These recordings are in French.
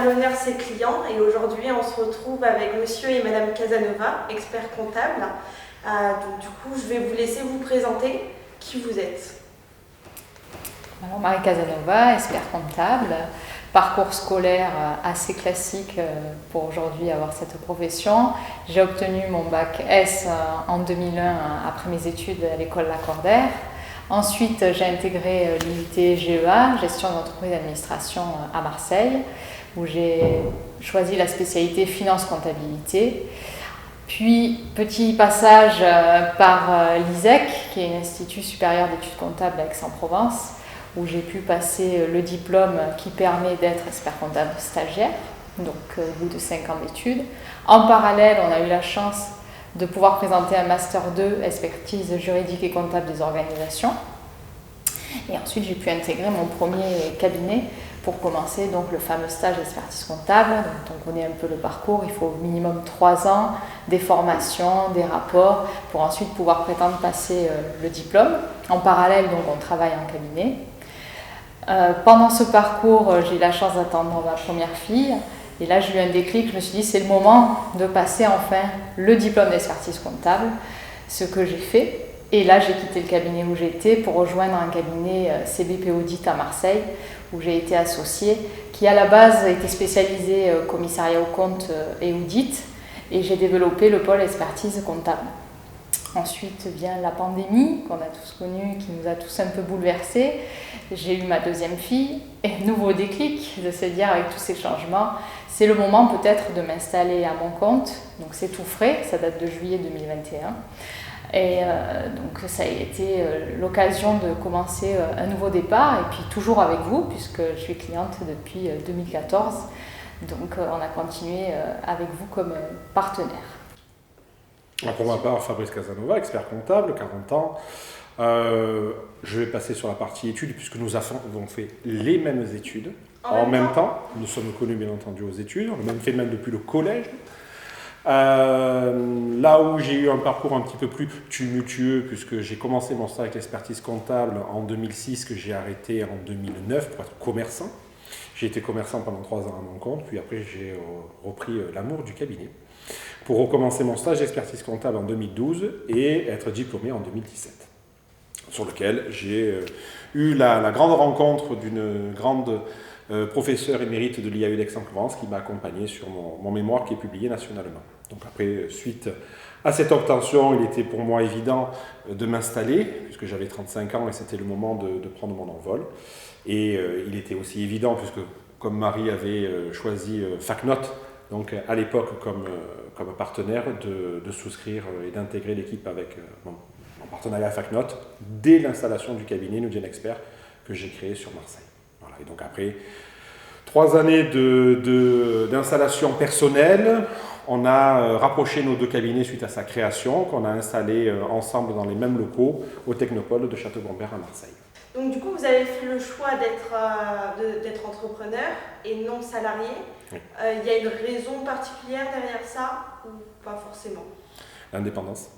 l'honneur ses clients et aujourd'hui on se retrouve avec monsieur et madame Casanova, experts comptables. Donc du coup je vais vous laisser vous présenter qui vous êtes. Alors Marie Casanova, expert comptable, parcours scolaire assez classique pour aujourd'hui avoir cette profession. J'ai obtenu mon bac S en 2001 après mes études à l'école Lacordaire. Ensuite, j'ai intégré l'IUT GEA, gestion d'entreprise et administration à Marseille, où j'ai choisi la spécialité finance-comptabilité. Puis, petit passage par l'ISEC, qui est l'Institut supérieur d'études comptables à Aix-en-Provence, où j'ai pu passer le diplôme qui permet d'être expert comptable stagiaire, donc au bout de 5 ans d'études. En parallèle, on a eu la chance de pouvoir présenter un Master 2, expertise juridique et comptable des organisations. Et ensuite, j'ai pu intégrer mon premier cabinet pour commencer donc le fameux stage d'expertise comptable. Donc, on connaît un peu le parcours, il faut au minimum 3 ans, des formations, des rapports, pour ensuite pouvoir prétendre passer le diplôme. En parallèle, donc, on travaille en cabinet. Pendant ce parcours, j'ai eu la chance d'attendre ma première fille. Et là, j'ai eu un déclic, je me suis dit, c'est le moment de passer enfin le diplôme d'expertise comptable, ce que j'ai fait. Et là, j'ai quitté le cabinet où j'étais pour rejoindre un cabinet CBP Audit à Marseille, où j'ai été associée, qui à la base était spécialisé commissariat aux comptes et audit, et j'ai développé le pôle expertise comptable. Ensuite vient la pandémie, qu'on a tous connue, qui nous a tous un peu bouleversés. J'ai eu ma deuxième fille, et nouveau déclic de se dire avec tous ces changements, c'est le moment peut-être de m'installer à mon compte. Donc c'est tout frais, ça date de juillet 2021. Et donc ça a été l'occasion de commencer un nouveau départ, et puis toujours avec vous, puisque je suis cliente depuis 2014. Donc on a continué avec vous comme partenaire. Pour ma part, Fabrice Casanova, expert comptable, 40 ans. Je vais passer sur la partie études, puisque nous avons fait les mêmes études en même temps. Nous sommes connus bien entendu aux études, on a même fait depuis le collège. Là où j'ai eu un parcours un petit peu plus tumultueux, puisque j'ai commencé mon stage avec l'expertise comptable en 2006, que j'ai arrêté en 2009 pour être commerçant. J'ai été commerçant pendant 3 ans à mon compte, puis après j'ai repris l'amour du cabinet pour recommencer mon stage d'expertise comptable en 2012 et être diplômé en 2017, sur lequel j'ai eu la grande rencontre d'une grande professeure émérite de l'IAE d'Aix-en-Provence qui m'a accompagné sur mon mémoire qui est publié nationalement. Donc après, suite à cette obtention, il était pour moi évident de m'installer, puisque j'avais 35 ans et c'était le moment de prendre mon envol. Et il était aussi évident, puisque comme Marie avait choisi FacNote, donc à l'époque comme partenaire, de souscrire et d'intégrer l'équipe avec mon partenariat à FacNote dès l'installation du cabinet Noudienne Expert que j'ai créé sur Marseille. Voilà. Et donc après 3 années d'installation personnelle, on a rapproché nos 2 cabinets suite à sa création, qu'on a installé ensemble dans les mêmes locaux au Technopole de Château-Gombert à Marseille. Donc du coup, vous avez fait le choix d'être entrepreneur et non salarié. Oui. Y a une raison particulière derrière ça ou pas forcément? L'indépendance.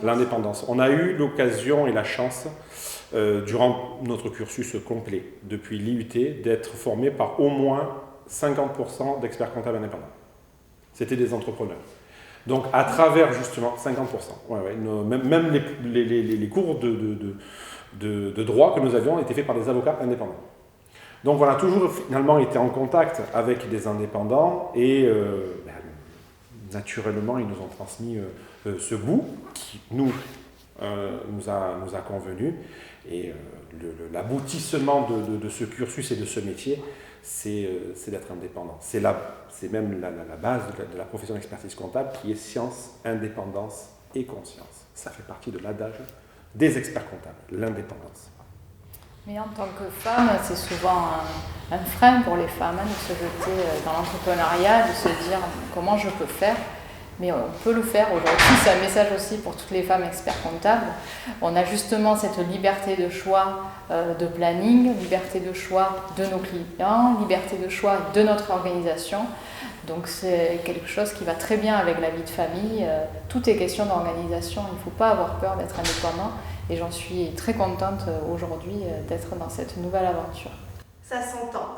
L'indépendance. On a eu l'occasion et la chance, durant notre cursus complet, depuis l'IUT, d'être formé par au moins 50% d'experts comptables indépendants. C'était des entrepreneurs. Donc à travers justement 50%, même les cours de droit que nous avions étaient faits par des avocats indépendants. Donc on a toujours finalement été en contact avec des indépendants et naturellement ils nous ont transmis ce goût qui nous a convenu, et l'aboutissement de ce cursus et de ce métier, c'est d'être indépendant. C'est même la base de la profession d'expertise comptable qui est science, indépendance et conscience. Ça fait partie de l'adage des experts comptables, l'indépendance. Mais en tant que femme, c'est souvent un frein pour les femmes de se jeter dans l'entrepreneuriat, de se dire comment je peux faire. Mais on peut le faire aujourd'hui. C'est un message aussi pour toutes les femmes experts comptables. On a justement cette liberté de choix de planning, liberté de choix de nos clients, liberté de choix de notre organisation. Donc c'est quelque chose qui va très bien avec la vie de famille. Tout est question d'organisation. Il ne faut pas avoir peur d'être indépendant. Et j'en suis très contente aujourd'hui d'être dans cette nouvelle aventure. Ça s'entend.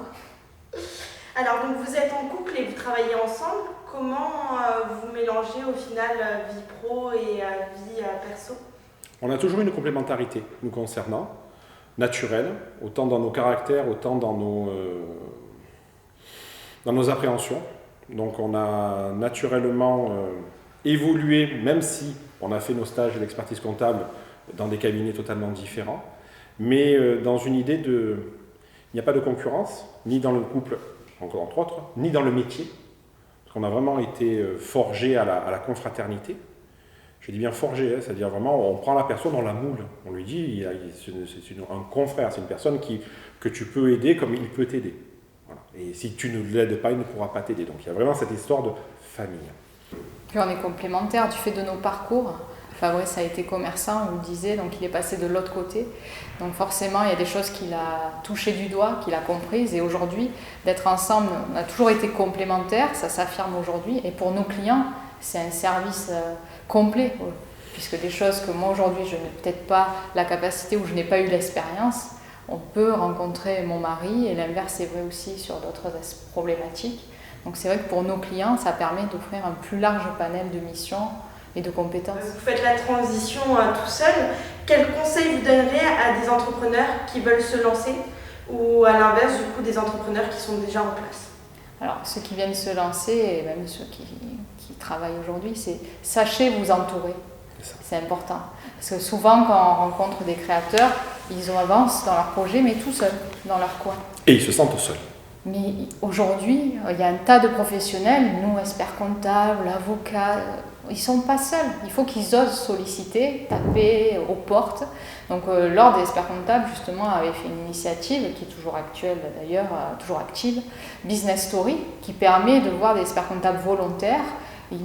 Alors, donc vous êtes en couple et vous travaillez ensemble. Comment vous mélangez au final vie pro et vie perso? On a toujours une complémentarité nous concernant, naturelle, autant dans nos caractères, autant dans nos appréhensions. Donc on a naturellement évolué, même si on a fait nos stages d'expertise comptable dans des cabinets totalement différents, mais dans une idée de... Il n'y a pas de concurrence, ni dans le couple, encore entre autres, ni dans le métier, parce qu'on a vraiment été forgé à la confraternité. Je dis bien forgé, hein, c'est-à-dire vraiment, on prend la personne, on la moule. On lui dit, c'est un confrère, c'est une personne que tu peux aider comme il peut t'aider. Voilà. Et si tu ne l'aides pas, il ne pourra pas t'aider. Donc il y a vraiment cette histoire de famille. Puis on est complémentaires du fait de nos parcours. Fabrice a été commerçant, on le disait, donc il est passé de l'autre côté. Donc forcément, il y a des choses qu'il a touchées du doigt, qu'il a comprises. Et aujourd'hui, d'être ensemble, on a toujours été complémentaires, ça s'affirme aujourd'hui. Et pour nos clients, c'est un service complet, puisque des choses que moi aujourd'hui, je n'ai peut-être pas la capacité ou je n'ai pas eu l'expérience, on peut rencontrer mon mari, et l'inverse est vrai aussi sur d'autres problématiques. Donc c'est vrai que pour nos clients, ça permet d'offrir un plus large panel de missions et de compétences. Vous faites la transition tout seul. Quels conseils vous donneriez à des entrepreneurs qui veulent se lancer ou à l'inverse du coup des entrepreneurs qui sont déjà en place? Alors ceux qui viennent se lancer et même ceux qui travaillent aujourd'hui, c'est sachez vous entourer. C'est important. Parce que souvent quand on rencontre des créateurs, ils avancent dans leur projet mais tout seuls, dans leur coin. Et ils se sentent seuls. Mais aujourd'hui, il y a un tas de professionnels, nous, experts comptables, avocats, ils ne sont pas seuls. Il faut qu'ils osent solliciter, taper aux portes. Donc l'Ordre des experts comptables, justement, avait fait une initiative, qui est toujours actuelle d'ailleurs, toujours active, Business Story, qui permet de voir des experts comptables volontaires.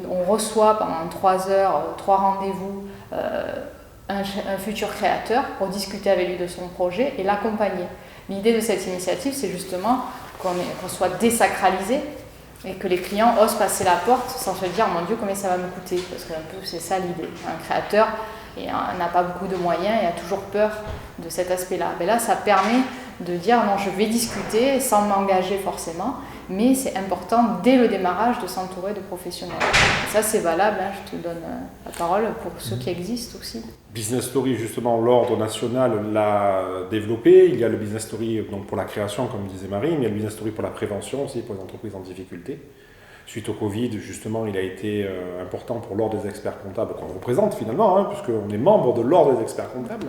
On reçoit pendant 3 heures, 3 rendez-vous, un futur créateur pour discuter avec lui de son projet et l'accompagner. L'idée de cette initiative, c'est justement qu'on soit désacralisé et que les clients osent passer la porte sans se dire « mon Dieu, combien ça va me coûter ?» Parce que un peu, c'est ça l'idée. Un créateur n'a pas beaucoup de moyens et a toujours peur de cet aspect-là. Mais là, ça permet de dire « non, je vais discuter sans m'engager forcément ». Mais c'est important, dès le démarrage, de s'entourer de professionnels. Et ça, c'est valable, hein, je te donne la parole pour ceux qui existent aussi. Business Story, justement, l'Ordre national l'a développé. Il y a le Business Story donc, pour la création, comme disait Marie, mais il y a le Business Story pour la prévention aussi, pour les entreprises en difficulté. Suite au Covid, justement, il a été important pour l'Ordre des experts comptables, qu'on représente finalement, hein, puisqu'on est membre de l'Ordre des experts comptables,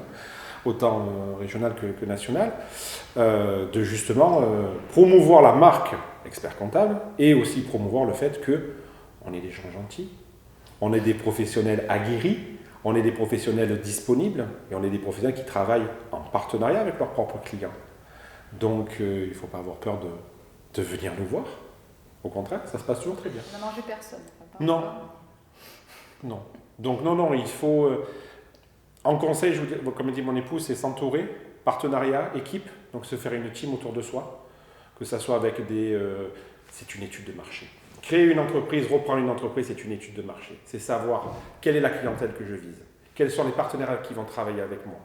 autant régional que national, de justement promouvoir la marque expert comptable et aussi promouvoir le fait qu'on est des gens gentils, on est des professionnels aguerris, on est des professionnels disponibles et on est des professionnels qui travaillent en partenariat avec leurs propres clients. Donc il ne faut pas avoir peur de venir nous voir. Au contraire, ça se passe toujours très bien. On n'a mangé personne. Non. Non. Donc non, il faut... En conseil, je vous dis, comme dit mon épouse, c'est s'entourer, partenariat, équipe, donc se faire une team autour de soi, que ça soit avec des... c'est une étude de marché. Créer une entreprise, reprendre une entreprise, c'est une étude de marché. C'est savoir quelle est la clientèle que je vise, quels sont les partenaires qui vont travailler avec moi,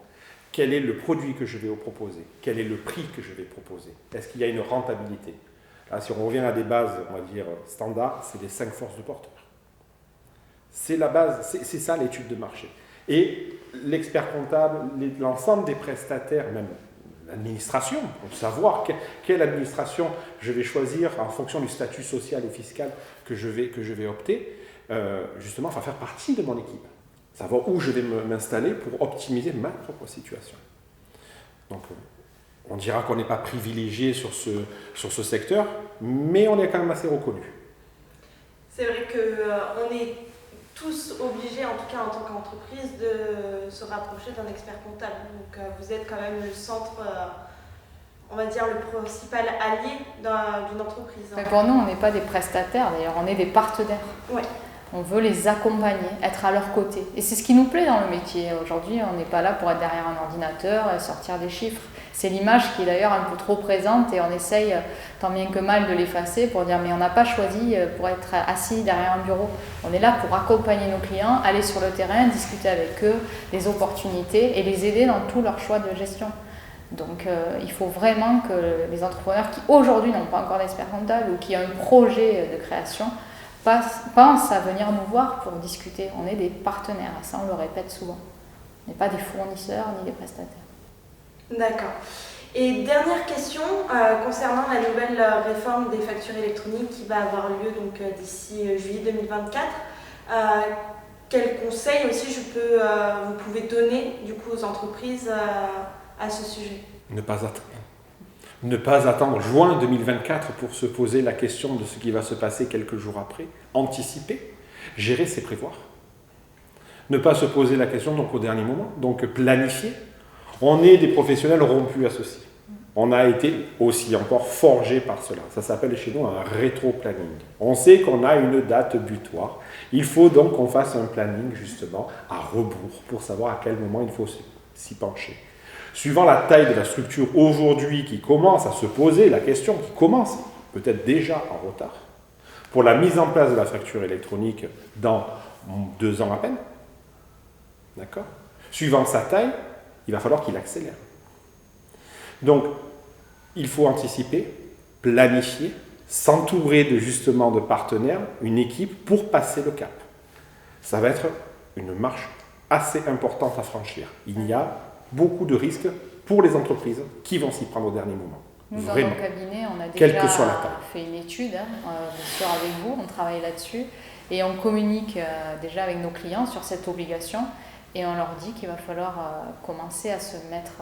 quel est le produit que je vais proposer, quel est le prix que je vais proposer, est-ce qu'il y a une rentabilité. Là, si on revient à des bases, on va dire, standards, c'est les 5 forces de porteur. C'est la base, c'est ça l'étude de marché. Et l'expert comptable, l'ensemble des prestataires, même l'administration, pour savoir quelle administration je vais choisir en fonction du statut social et fiscal que je vais opter, justement, enfin faire partie de mon équipe. Savoir où je vais m'installer pour optimiser ma propre situation. Donc, on dira qu'on n'est pas privilégié sur ce secteur, mais on est quand même assez reconnu. C'est vrai qu'on est tous obligés, en tout cas en tant qu'entreprise, de se rapprocher d'un expert comptable. Donc vous êtes quand même le centre, on va dire le principal allié d'une entreprise. Pour nous, on n'est pas des prestataires, d'ailleurs, on est des partenaires. Ouais. On veut les accompagner, être à leur côté. Et c'est ce qui nous plaît dans le métier. Aujourd'hui, on n'est pas là pour être derrière un ordinateur et sortir des chiffres. C'est l'image qui est d'ailleurs un peu trop présente et on essaye tant bien que mal de l'effacer pour dire mais on n'a pas choisi pour être assis derrière un bureau. On est là pour accompagner nos clients, aller sur le terrain, discuter avec eux des opportunités et les aider dans tous leurs choix de gestion. Donc il faut vraiment que les entrepreneurs qui aujourd'hui n'ont pas encore d'expert comptable ou qui ont un projet de création pensent à venir nous voir pour discuter. On est des partenaires, et ça on le répète souvent. On n'est pas des fournisseurs ni des prestataires. D'accord. Et dernière question concernant la nouvelle réforme des factures électroniques qui va avoir lieu donc d'ici juillet 2024. Quels conseils aussi vous pouvez donner du coup aux entreprises à ce sujet? Ne pas attendre. Ne pas attendre juin 2024 pour se poser la question de ce qui va se passer quelques jours après. Anticiper, gérer, c'est prévoir. Ne pas se poser la question donc au dernier moment, donc planifier. On est des professionnels rompus à ceci. On a été aussi encore forgés par cela. Ça s'appelle chez nous un rétro-planning. On sait qu'on a une date butoir. Il faut donc qu'on fasse un planning justement à rebours pour savoir à quel moment il faut s'y pencher. Suivant la taille de la structure aujourd'hui qui commence à se poser la question, qui commence peut-être déjà en retard, pour la mise en place de la facture électronique dans 2 ans à peine, d'accord ? Suivant sa taille, il va falloir qu'il accélère. Donc, il faut anticiper, planifier, s'entourer justement de partenaires, une équipe pour passer le cap. Ça va être une marche assez importante à franchir. Il y a beaucoup de risques pour les entreprises qui vont s'y prendre au dernier moment. Nous, dans Vraiment. notre cabinet, on a Quelle déjà que soit la taille. fait une étude, bien sûr avec vous, on travaille là-dessus, et on communique déjà avec nos clients sur cette obligation, et on leur dit qu'il va falloir commencer à se mettre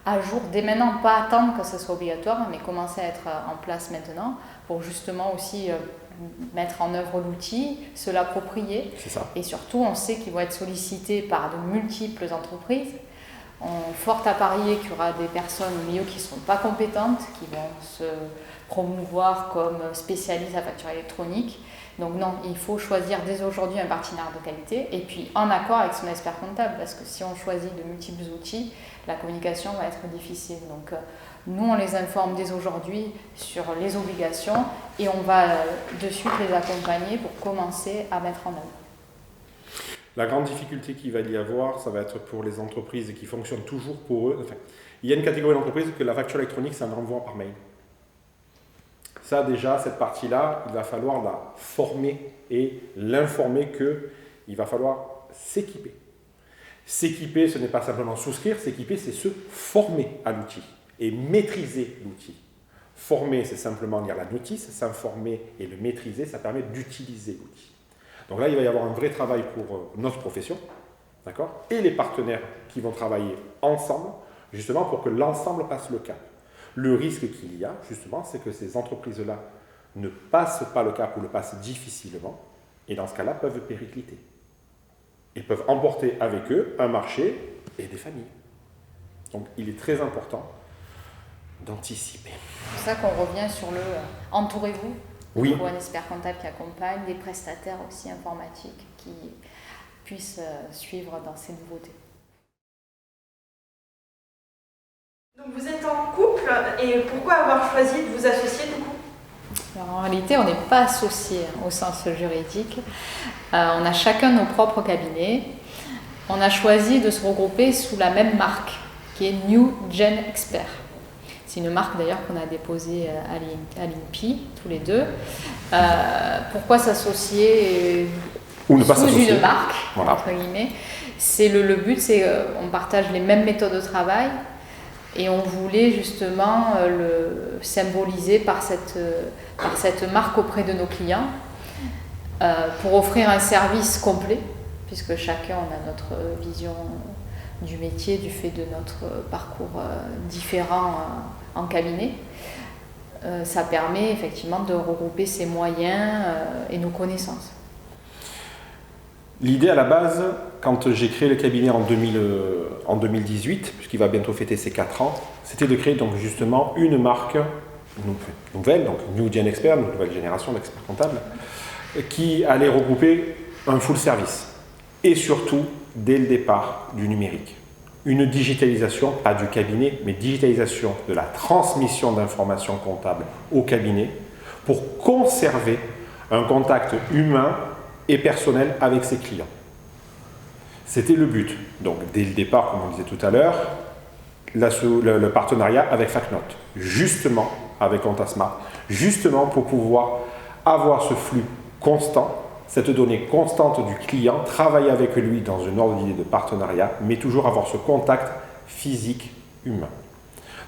à jour dès maintenant, pas attendre que ce soit obligatoire, mais commencer à être en place maintenant, pour justement aussi mettre en œuvre l'outil, se l'approprier. C'est ça. Et surtout, on sait qu'ils vont être sollicités par de multiples entreprises. On forte à parier qu'il y aura des personnes au milieu qui ne seront pas compétentes, qui vont se promouvoir comme spécialistes à facture électronique. Donc non, il faut choisir dès aujourd'hui un partenaire de qualité et puis en accord avec son expert comptable, parce que si on choisit de multiples outils, la communication va être difficile. Donc nous, on les informe dès aujourd'hui sur les obligations et on va de suite les accompagner pour commencer à mettre en œuvre. La grande difficulté qu'il va y avoir, ça va être pour les entreprises qui fonctionnent toujours pour eux. Enfin, il y a une catégorie d'entreprises que la facture électronique, c'est un envoi par mail. Ça déjà, cette partie-là, il va falloir la former et l'informer qu'il va falloir s'équiper. S'équiper, ce n'est pas simplement souscrire, s'équiper, c'est se former à l'outil et maîtriser l'outil. Former, c'est simplement lire la notice, s'informer et le maîtriser, ça permet d'utiliser l'outil. Donc là, il va y avoir un vrai travail pour notre profession, d'accord, et les partenaires qui vont travailler ensemble, justement pour que l'ensemble passe le cap. Le risque qu'il y a, justement, c'est que ces entreprises-là ne passent pas le cap ou le passent difficilement, et dans ce cas-là, peuvent péricliter. Ils peuvent emporter avec eux un marché et des familles. Donc, il est très important d'anticiper. C'est pour ça qu'on revient sur le entourez-vous. Oui. Pour un expert comptable qui accompagne, des prestataires aussi informatiques qui puissent suivre dans ces nouveautés. Donc vous êtes en couple et pourquoi avoir choisi de vous associer du coup? Alors, en réalité, on n'est pas associés au sens juridique. On a chacun nos propres cabinets. On a choisi de se regrouper sous la même marque qui est New Gen Expert. C'est une marque d'ailleurs qu'on a déposée à l'INPI, tous les deux. Pourquoi s'associer ou ne pas sous s'associer. Une marque, voilà. Entre guillemets. C'est le but, c'est qu'on partage les mêmes méthodes de travail et on voulait justement le symboliser par cette marque auprès de nos clients pour offrir un service complet, puisque chacun on a notre vision du métier, du fait de notre parcours différent en cabinet. Ça permet effectivement de regrouper ses moyens et nos connaissances. L'idée à la base, quand j'ai créé le cabinet en 2018, puisqu'il va bientôt fêter ses 4 ans, c'était de créer donc justement une marque nouvelle, donc New Gen Expert, une nouvelle génération d'experts comptables, qui allait regrouper un full service. Et surtout, dès le départ, du numérique. Une digitalisation, pas du cabinet, mais digitalisation de la transmission d'informations comptables au cabinet pour conserver un contact humain et personnel avec ses clients. C'était le but. Donc, dès le départ, comme on disait tout à l'heure, le partenariat avec FacNote, justement avec Comptasmart, justement pour pouvoir avoir ce flux constant, cette donnée constante du client, travailler avec lui dans une ordre d'idée de partenariat, mais toujours avoir ce contact physique humain.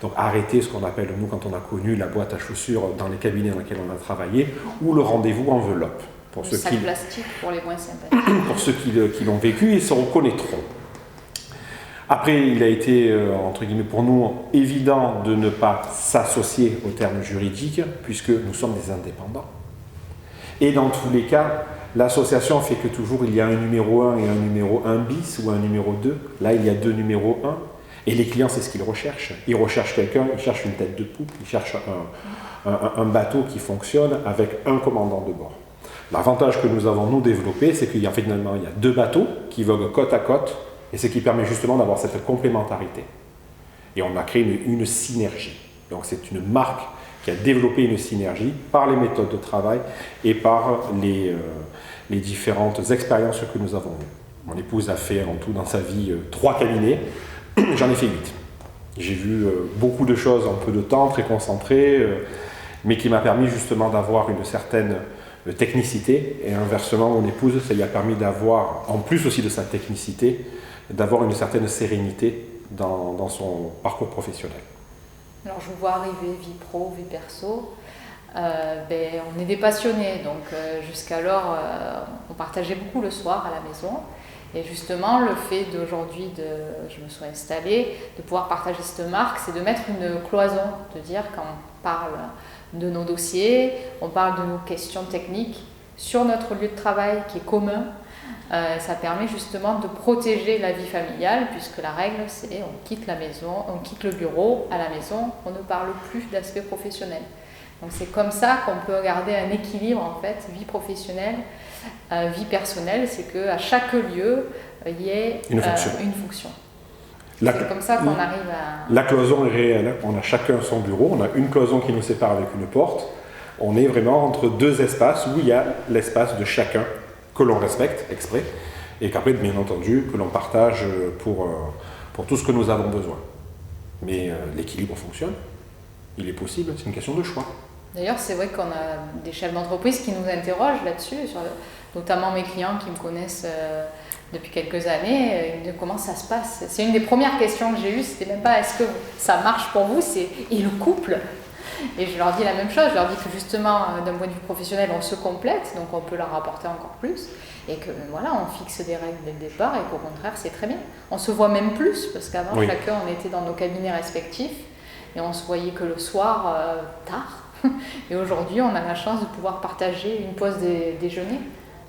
Donc arrêter ce qu'on appelle, nous, quand on a connu la boîte à chaussures dans les cabinets dans lesquels on a travaillé, ou le rendez-vous enveloppe. Pour le sac plastique pour les moins sympathiques. Pour ceux qui l'ont vécu, ils se reconnaîtront. Après, il a été, entre guillemets, pour nous, évident de ne pas s'associer aux termes juridiques, puisque nous sommes des indépendants. Et dans tous les cas, l'association fait que toujours il y a un numéro 1 et un numéro 1 bis ou un numéro 2. Là, il y a 2 numéros 1. Et les clients, c'est ce qu'ils recherchent. Ils recherchent quelqu'un, ils cherchent une tête de poupe, ils cherchent un bateau qui fonctionne avec un commandant de bord. L'avantage que nous avons, nous, développé, c'est qu'il y a finalement il y a 2 bateaux qui voguent côte à côte, et ce qui permet justement d'avoir cette complémentarité. Et on a créé une synergie. Donc c'est une marque qui a développé une synergie par les méthodes de travail et par les différentes expériences que nous avons eues. Mon épouse a fait en tout dans sa vie 3 cabinets, j'en ai fait 8. J'ai vu beaucoup de choses en peu de temps, très concentrées, mais qui m'a permis justement d'avoir une certaine technicité, et inversement, mon épouse, ça lui a permis d'avoir, en plus aussi de sa technicité, d'avoir une certaine sérénité dans son parcours professionnel. Alors je vous vois arriver, vie pro, vie perso. On est des passionnés, donc jusqu'alors on partageait beaucoup le soir à la maison. Et justement, le fait d'aujourd'hui, je me suis installée, de pouvoir partager cette marque, c'est de mettre une cloison, de dire quand on parle de nos dossiers, on parle de nos questions techniques sur notre lieu de travail qui est commun. Ça permet justement de protéger la vie familiale, puisque la règle c'est on quitte la maison, on quitte le bureau, à la maison, on ne parle plus d'aspect professionnel. Donc c'est comme ça qu'on peut garder un équilibre en fait, vie professionnelle, vie personnelle, c'est qu'à chaque lieu il y ait une fonction. C'est comme ça qu'on arrive à... La cloison est réelle, on a chacun son bureau, on a une cloison qui nous sépare avec une porte, on est vraiment entre 2 espaces où il y a l'espace de chacun que l'on respecte exprès, et qu'après, bien entendu, que l'on partage pour tout ce que nous avons besoin. Mais l'équilibre fonctionne, il est possible, c'est une question de choix. D'ailleurs, c'est vrai qu'on a des chefs d'entreprise qui nous interrogent là-dessus, notamment mes clients qui me connaissent depuis quelques années, ils me disent comment ça se passe. C'est une des premières questions que j'ai eues, c'était même pas est-ce que ça marche pour vous, c'est et le couple. Et je leur dis la même chose, je leur dis que justement, d'un point de vue professionnel, on se complète, donc on peut leur apporter encore plus, et que voilà, on fixe des règles dès le départ, et qu'au contraire, c'est très bien. On se voit même plus, parce qu'avant, oui, chacun, on était dans nos cabinets respectifs, et on se voyait que le soir, tard. Et aujourd'hui, on a la chance de pouvoir partager une pause déjeuner.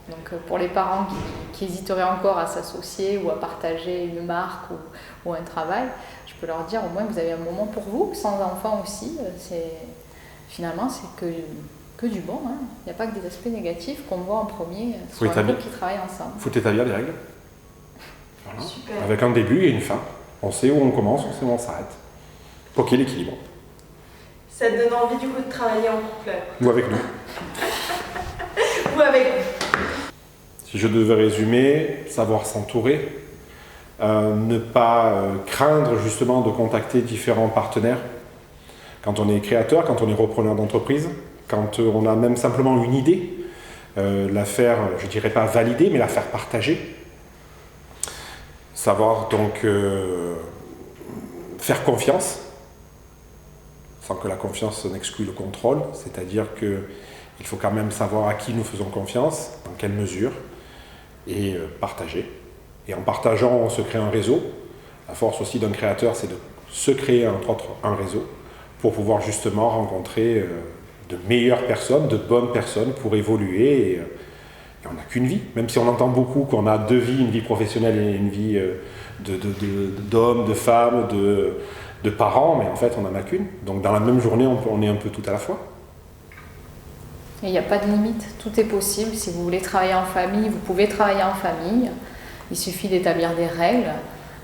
Donc pour les parents qui hésiteraient encore à s'associer ou à partager une marque ou un travail, je peux leur dire au moins vous avez un moment pour vous, sans enfants aussi, finalement c'est que du bon, hein. Il n'y a pas que des aspects négatifs qu'on voit en premier sur un groupe qui travaille ensemble. Il faut établir des règles, voilà. Super. Avec un début et une fin. On sait où on commence, on sait où on s'arrête, pour qu'il y ait l'équilibre. Ça te donne envie du coup de travailler en couple? Ou avec nous. Ou avec nous. Si je devais résumer, savoir s'entourer, ne pas craindre justement de contacter différents partenaires. Quand on est créateur, quand on est repreneur d'entreprise, quand on a même simplement une idée, la faire, je dirais pas valider, mais la faire partager. Savoir donc faire confiance, sans que la confiance n'exclue le contrôle, c'est-à-dire qu'il faut quand même savoir à qui nous faisons confiance, dans quelle mesure, et partager. Et en partageant, on se crée un réseau. La force aussi d'un créateur, c'est de se créer entre autres un réseau pour pouvoir justement rencontrer de meilleures personnes, de bonnes personnes pour évoluer. Et on n'a qu'une vie, même si on entend beaucoup qu'on a 2 vies, une vie professionnelle et une vie d'homme, de femme, de parents, mais en fait on n'en a qu'une. Donc dans la même journée, on est un peu tout à la fois. Et il n'y a pas de limite, tout est possible. Si vous voulez travailler en famille, vous pouvez travailler en famille. Il suffit d'établir des règles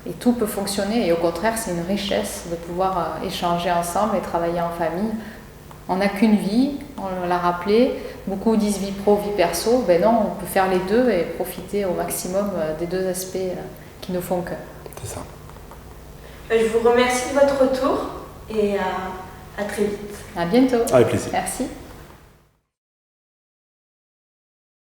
et tout peut fonctionner. Et au contraire, c'est une richesse de pouvoir échanger ensemble et travailler en famille. On n'a qu'une vie, on l'a rappelé. Beaucoup disent vie pro, vie perso. Ben non, on peut faire les deux et profiter au maximum des 2 aspects qui nous font cœur. C'est ça. Je vous remercie de votre retour et à très vite. À bientôt. Avec plaisir. Merci.